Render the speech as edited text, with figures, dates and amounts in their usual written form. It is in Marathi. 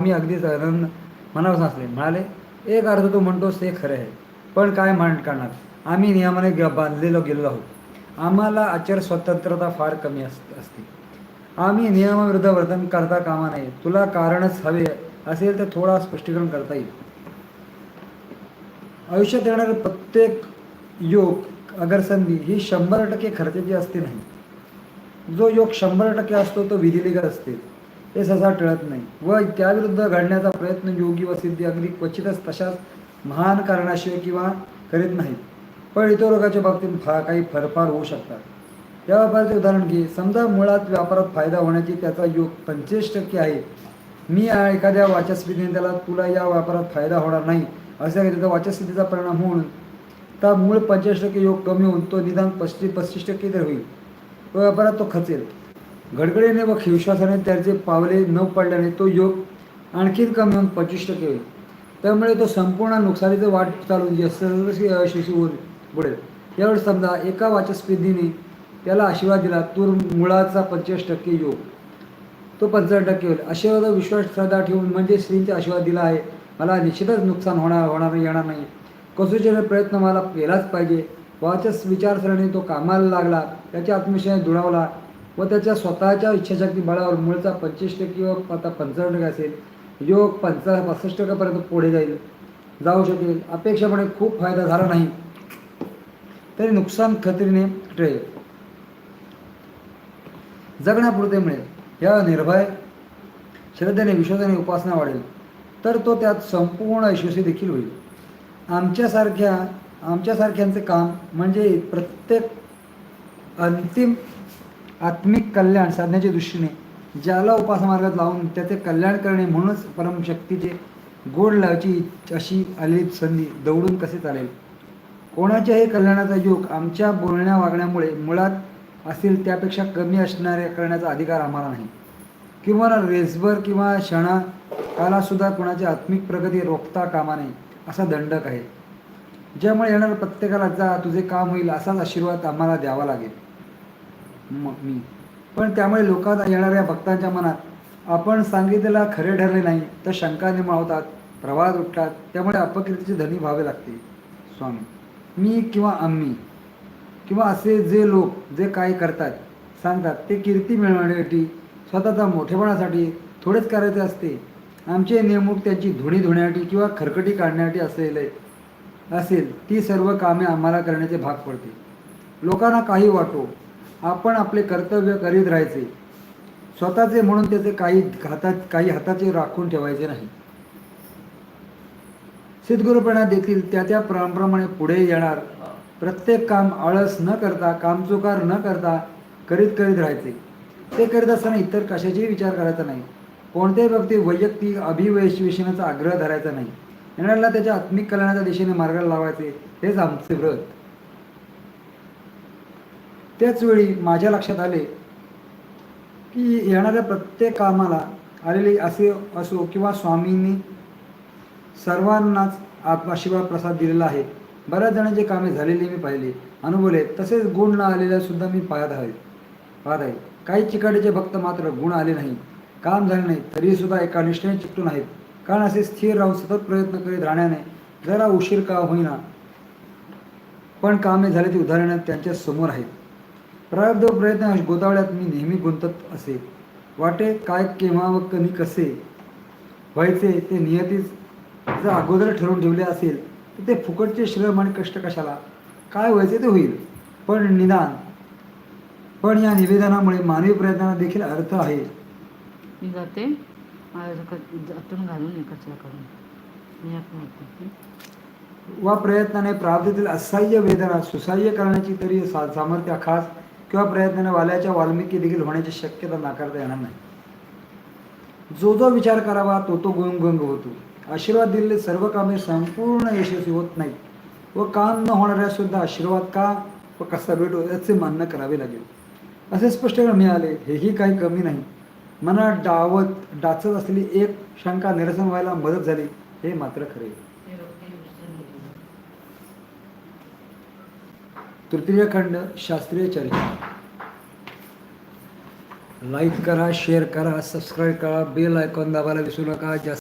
मी अगदीच आनंद मनावर नसले म्हणाले, एक अर्थ तू म्हणतोस ते खरं आहे, पण काय करणार, आम्ही नियमाने बांधलेलो गेलेलो आहोत. आम्हाला आचार स्वतंत्रता फार कमी असते. आम्ही नियमाविरुद्ध वर्तन करता कामा नये. तुला कारणच हवे असेल तर थोडा स्पष्टीकरण करता येईल. आयुष्यात येणारे प्रत्येक योग अगर संधी ही 100% खर्चाची असते नाही. जो योग 100% असतो तो विधिलिखित असते, ते सहसा टळत नाही व त्याविरुद्ध घडण्याचा प्रयत्न योगी व सिद्धी अगदी क्वचितच तशाच महान कारणाशिवाय किंवा करीत नाहीत. पण इतर रोगाच्या बाबतीत काही फेरफार होऊ शकतात. या व्यापाराचे उदाहरण घे. समजा मुळात व्यापारात फायदा होण्याची त्याचा योग 45% आहे. मी एखाद्या वाचस्पतीने त्याला तुला या व्यापारात फायदा होणार नाही असे त्याचा वाचस्पतीचा परिणाम होऊन तर मूळ 45% योग कमी होऊन तो निदान 35% तर होईल. तो व्यापारात तो खचेल. गडगडीने व विश्वासाने त्याचे पावले न पडल्याने तो योग आणखीन कमी होऊन 25% होईल. त्यामुळे तो संपूर्ण नुकसानीचं वाट चालून यशस्वी होऊन बुडेल. यावेळी समजा एका वाचस्पतीने त्याला आशीर्वाद दिला, तूर मुळाचा 45% योग तो 55% होईल. आशीर्वाद विश्वास श्रद्धा ठेवून म्हणजे श्रींचा आशीर्वाद दिला आहे, मला निश्चितच नुकसान येणार नाही, कसोशीने प्रयत्न मला केलाच पाहिजे. वाचस विचारसरणी तो कामाला लागला, त्याच्या आत्मविश्वासाने दुणावला व त्याच्या स्वतःच्या इच्छाशक्ती बळावर मूळचा 25% व आता 55% असेल. योग 65% पुढे जाऊ शकेल. अपेक्षापणे खूप फायदा झाला नाही तरी नुकसान खात्रीने टळेल. जगण्यापुरते मिळेल. या निर्भय श्रद्धेने विश्वासाने उपासना वाढेल तर तो त्यात संपूर्ण यशस्वी देखील होईल. आमच्यासारख्यांचे काम म्हणजे प्रत्येक अंतिम आत्मिक कल्याण साधण्याच्या दृष्टीने ज्याला उपासना मार्गात लावून त्याचे कल्याण करणे, म्हणूनच परमशक्तीचे गोड लावायची अशी आलेली संधी दौडून कसे चालेल. कोणाच्याही कल्याणाचा योग आमच्या बोलण्या वागण्यामुळे मुळात असेल त्यापेक्षा कमी असणारे करण्याचा अधिकार आम्हाला नाही. किंवा रेसभर किंवा क्षणाकालासुद्धा कोणाची आत्मिक प्रगती रोखता कामा नये असा दंडक आहे. ज्यामुळे येणाऱ्या प्रत्येकाला जा तुझे काम होईल असाच आशीर्वाद आम्हाला द्यावा लागेल. मी पण त्यामुळे लोकांना येणाऱ्या भक्तांच्या मनात आपण सांगितलेला खरे ठरले नाही तर शंका निर्माण होतात, प्रवाद उठतात. त्यामुळे अपकीर्तीचे धनी व्हावे लागते. स्वामी, मी किंवा आम्ही किंवा असे जे लोक जे काय करतात सांगतात ते कीर्ती मिळवण्यासाठी, स्वतःचा मोठेपणासाठी थोडेच करायचे असते. आमचे नेमणूक त्यांची धुणी धुण्यासाठी किंवा खरकटी काढण्यासाठी असेल ती सर्व कामे आम्हाला करण्याचे भाग पडते. लोकांना काही वाटो, आपण आपले कर्तव्य करीत राहायचे. स्वतःचे म्हणून त्याचे काही हाताचे राखून ठेवायचे नाही. सिद्धगुरुपणा देखील त्या प्रमाणे पुढे येणार. प्रत्येक काम आळस न करता, कामचुकार न करता करीत राहायचे. ते करीत असताना इतर कशाचाही विचार करायचा नाही. कोणत्याही बाबतीत वैयक्तिक अभिविवेचनाचा आग्रह धरायचा नाही. येणाऱ्याला त्याच्या आत्मिक कल्याणाच्या दिशेने मार्गाला लावायचे, हेच आमचे व्रत. त्याच वेळी माझ्या लक्षात आले की येणाऱ्या प्रत्येक कामाला आलेले असे असो किंवा स्वामींनी सर्वांनाच आशीर्वाद प्रसाद दिलेला आहे. बऱ्याच जणांची कामे झालेली मी पाहिले, अनुभवले. तसेच गुण न आलेल्या सुद्धा मी पाहत आहे. काही चिकाटीचे भक्त मात्र गुण आले नाही, काम झाले नाही तरी सुद्धा एका निष्ठेने चिकटून आहेत. कारण असे स्थिर राहून सतत प्रयत्न करीत राहण्याने जरा उशीर का होईना पण कामे झाल्याची उदाहरणे त्यांच्या समोर आहेत. प्रारब्ध प्रयत्न गोतावळ्यात मी नेहमी गुंतत असे. वाटे काय केव्हा व कसे व्हायचे ते नियतीच जर अगोदर ठरवून ठेवले असेल तर ते फुकटचे श्रम आणि कष्ट कशाला. काय व्हायचे ते होईल. पण या निवेदनामुळे मानवी प्रयत्नांना देखील अर्थ आहे. मी जाते आतून घालून कचरा करून वा प्रयत्नाने प्राप्तीतील असह्य वेदना सुसह्य करण्याची तरी सामर्थ्य खास किंवा प्रयत्नाने वाल्याच्या वाल्मिकी देखील होण्याची शक्यता नाकारता येणार नाही. जो विचार करावा तो गुंग होतो. आशीर्वाद दिलेले सर्व कामे संपूर्ण यशस्वी होत नाहीत व काम न होणाऱ्या सुद्धा आशीर्वाद का व कसा भेटो याचे मान्य करावे लागेल. असे स्पष्टीकरण मिळाले. हेही काही कमी नाही. मनात डाचत असलेली एक शंका निरसन व्हायला मदत झाली, हे मात्र खरे. तृतीय खंड शास्त्रीय चर्चा. लाईक करा, शेअर करा, सबस्क्राईब करा, बेल आयकॉन दाबायला विसरू नका. जास्त